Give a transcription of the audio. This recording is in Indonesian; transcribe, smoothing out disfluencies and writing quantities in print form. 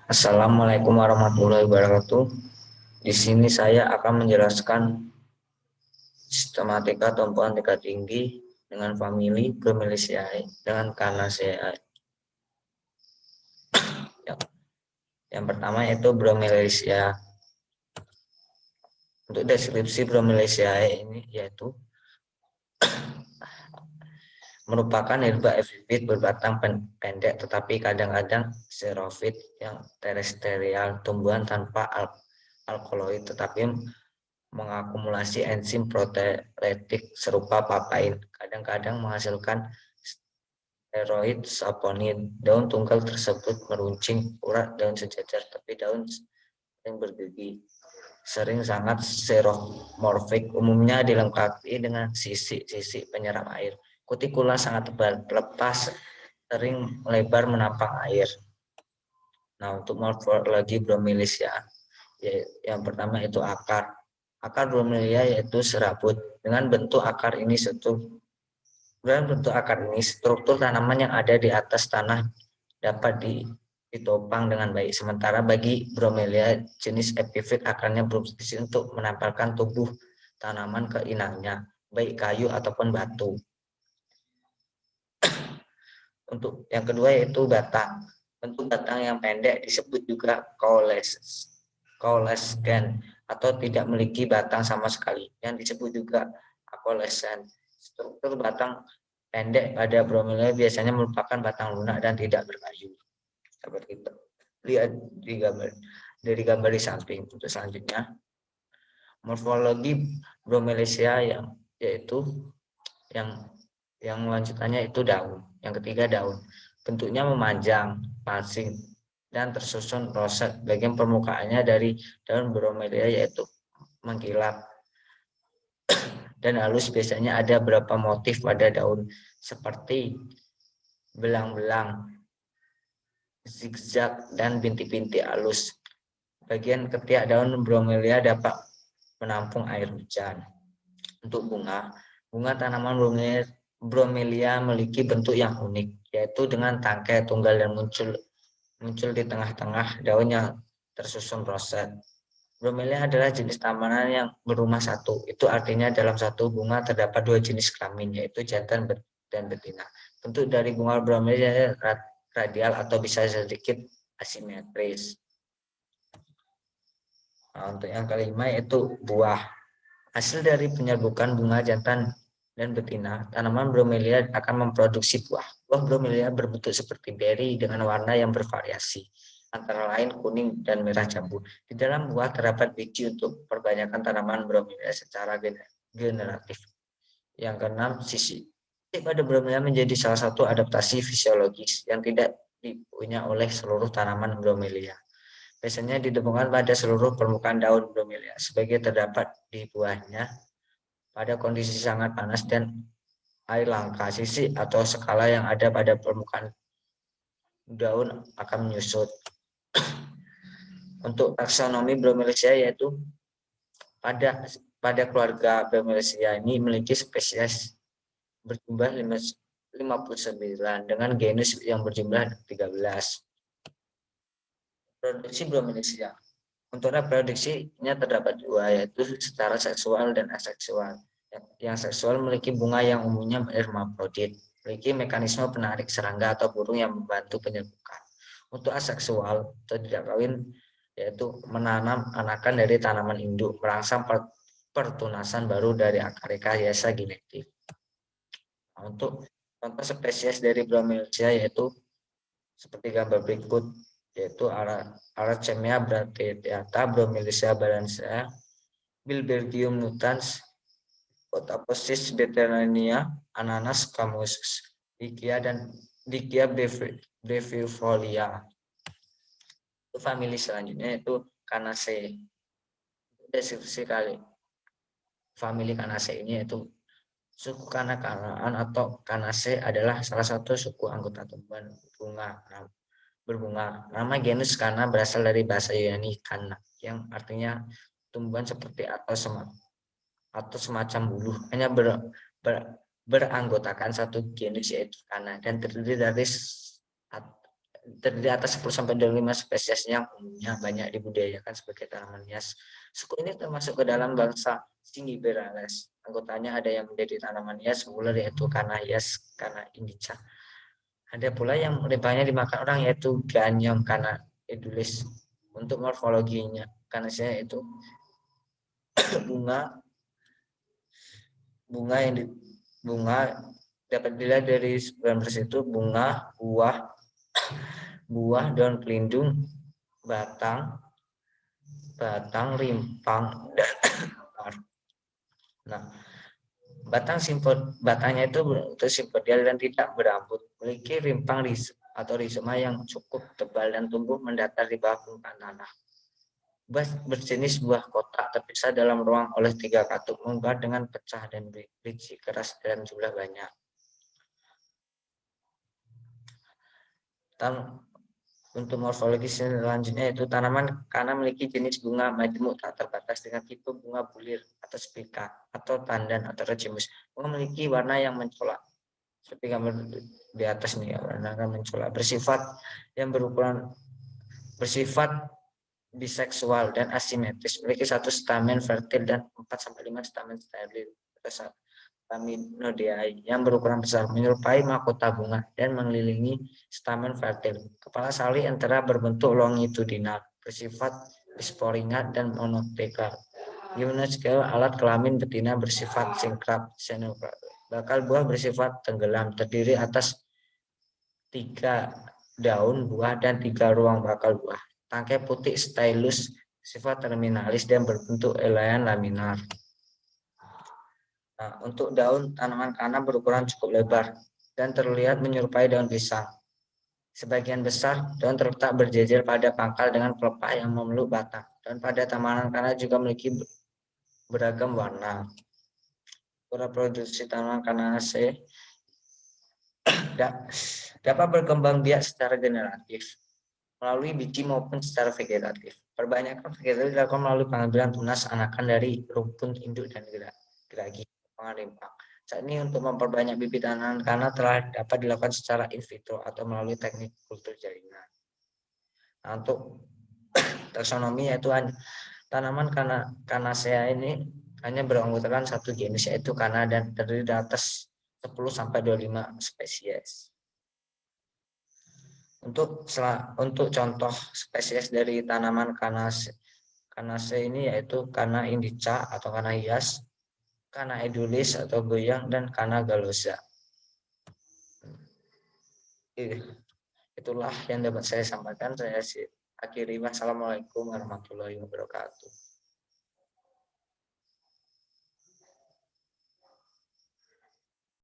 Assalamualaikum warahmatullahi wabarakatuh. Di sini saya akan menjelaskan sistematika tumbuhan tingkat tinggi dengan famili Bromeliaceae dengan Canaceae. Yang pertama yaitu Bromeliaceae. Untuk deskripsi Bromeliaceae ini yaitu merupakan herba epifit berbatang pendek tetapi kadang-kadang xerofit yang terestrial, tumbuhan tanpa alkaloid tetapi mengakumulasi enzim proteolytik serupa papain. Kadang-kadang menghasilkan steroid saponin. Daun tunggal tersebut meruncing, urat daun sejajar, tapi daun sering bergigi. Sering sangat xeromorfik, umumnya dilengkapi dengan sisi-sisi penyerap air. Kutikula sangat tebal, lepas, sering melebar menampang air. Nah, untuk morfologi Bromeliaceae, yang pertama itu akar. Akar bromelia yaitu serabut. Dengan bentuk akar ini struktur tanaman yang ada di atas tanah dapat ditopang dengan baik. Sementara bagi bromelia jenis epifit akarnya berfungsi untuk menempelkan tubuh tanaman ke inangnya, baik kayu ataupun batu. Untuk yang kedua yaitu batang. Bentuk batang yang pendek disebut juga caulescent atau tidak memiliki batang sama sekali, yang disebut juga acaulescent. Struktur batang pendek pada bromelia biasanya merupakan batang lunak dan tidak berkayu. Seperti itu. Lihat dari gambar di samping. Untuk selanjutnya, morfologi Bromeliaceae yaitu yang lanjutannya itu daun. Yang ketiga daun. Bentuknya memanjang, pansing, dan tersusun roset. Bagian permukaannya dari daun bromelia yaitu mengkilap dan halus. Biasanya ada beberapa motif pada daun seperti belang-belang, zigzag, dan bintik-bintik halus. Bagian ketiak daun bromelia dapat menampung air hujan. Untuk bunga tanaman bromelia memiliki bentuk yang unik, yaitu dengan tangkai tunggal dan muncul di tengah-tengah daun yang tersusun roset. Bromelia adalah jenis tanaman yang berumah satu. Itu artinya dalam satu bunga terdapat dua jenis kelamin, yaitu jantan dan betina. Bentuk dari bunga bromelia radial atau bisa sedikit asimetris. Nah, untuk yang kelima yaitu buah. Hasil dari penyerbukan bunga jantan dan betina, tanaman bromelia akan memproduksi buah. Buah bromelia berbentuk seperti beri dengan warna yang bervariasi, antara lain kuning dan merah jambu. Di dalam buah terdapat biji untuk perbanyakan tanaman bromelia secara generatif. Yang keenam, sisi pada bromelia menjadi salah satu adaptasi fisiologis yang tidak dipunya oleh seluruh tanaman bromelia. Biasanya ditemukan pada seluruh permukaan daun bromelia, sebagai terdapat di buahnya pada kondisi sangat panas dan air langka. Sisi atau skala yang ada pada permukaan daun akan menyusut. Untuk taksonomi Bromeliaceae yaitu pada keluarga Bromeliaceae ini memiliki spesies berjumlah 59 dengan genus yang berjumlah 13. Produksi Bromeliaceae. Untuk reproduksinya terdapat dua, yaitu secara seksual dan aseksual. Yang seksual memiliki bunga yang umumnya hermafrodit, memiliki mekanisme penarik serangga atau burung yang membantu penyerbukan. Untuk aseksual atau tidak kawin, yaitu menanam anakan dari tanaman induk, merangsang pertunasan baru dari akar rekayasa genetik. Nah, untuk contoh spesies dari Bromeliaceae yaitu seperti gambar berikut, yaitu Aracemia bracteata, Bromeliaceae balancea, Bilbergium nutans, Potaposis beterania, Ananas camus, Dikia dan Dikia brevifolia. Itu famili selanjutnya itu Canaceae. Deskripsi kali famili Canaceae ini yaitu suku Canaceae atau Canaceae adalah salah satu suku anggota tumbuhan berbunga. Nama genus Cana berasal dari bahasa Yunani Cana, yang artinya tumbuhan seperti atau semacam buluh. Hanya beranggotakan satu genus yaitu Cana dan terdiri terdiri atas 10 sampai 25 spesies yang umumnya banyak dibudidayakan sebagai tanaman hias. Suku ini termasuk ke dalam bangsa Zingiberales. Anggotanya ada yang menjadi tanaman hias populer yaitu kana hias, kana indica. Ada pula yang lebih dimakan orang yaitu Ganyong kana edulis. Untuk morfologinya, karena saya itu bunga bunga yang di, bunga dapat dilihat dari 19 itu bunga, buah, daun pelindung, batang, rimpang, dan akar. Nah, batangnya itu bentuk simpodial dan tidak berambut, memiliki rimpang atau rizoma yang cukup tebal dan tumbuh mendatar di bawah permukaan tanah. Buah berjenis buah kotak terpisah dalam ruang oleh 3 katup mengembang dengan pecah dan biji keras dalam jumlah banyak. Untuk morfologi selanjutnya itu tanaman kana memiliki jenis bunga majemuk tak terbatas dengan tipe bunga bulir atau spika atau tandan atau regimus. Bunga memiliki warna yang mencolok seperti gambar di atas nih, warna mencolok, bersifat biseksual dan asimetris, memiliki 1 stamen fertil dan 4-5 stamen steril atau Staminodiae yang berukuran besar, menyerupai mahkota bunga dan mengelilingi stamen fertil. Kepala sali antara berbentuk longitudinal, bersifat bisporingat dan monotekal. Gimnoscale alat kelamin betina bersifat singkrap, bakal buah bersifat tenggelam, terdiri atas 3 daun buah dan 3 ruang bakal buah. Tangkai putih stylus, sifat terminalis dan berbentuk helaian laminar. Nah, untuk daun tanaman kana berukuran cukup lebar dan terlihat menyerupai daun pisang. Sebagian besar daun terletak berjejer pada pangkal dengan pelepah yang memeluk batang. Dan pada tanaman kana juga memiliki beragam warna. Produksi tanaman Canaceae dapat berkembang biak secara generatif melalui biji maupun secara vegetatif. Perbanyakan vegetatif dilakukan melalui pengambilan tunas anakan dari rumpun induk dan geragi rimpang. Saat ini untuk memperbanyak bibit tanaman kana telah dapat dilakukan secara in vitro atau melalui teknik kultur jaringan. Nah, untuk taksonomi yaitu tanaman Canaceae ini hanya beranggotakan 1 jenis yaitu kana dan terdiri dari atas 10-25 spesies. Untuk contoh spesies dari tanaman Canaceae ini yaitu kana indica atau kana hias, kana edulis atau goyang, dan kana gallosa. Itulah yang dapat saya sampaikan. Saya akhiri. Wassalamualaikum warahmatullahi wabarakatuh.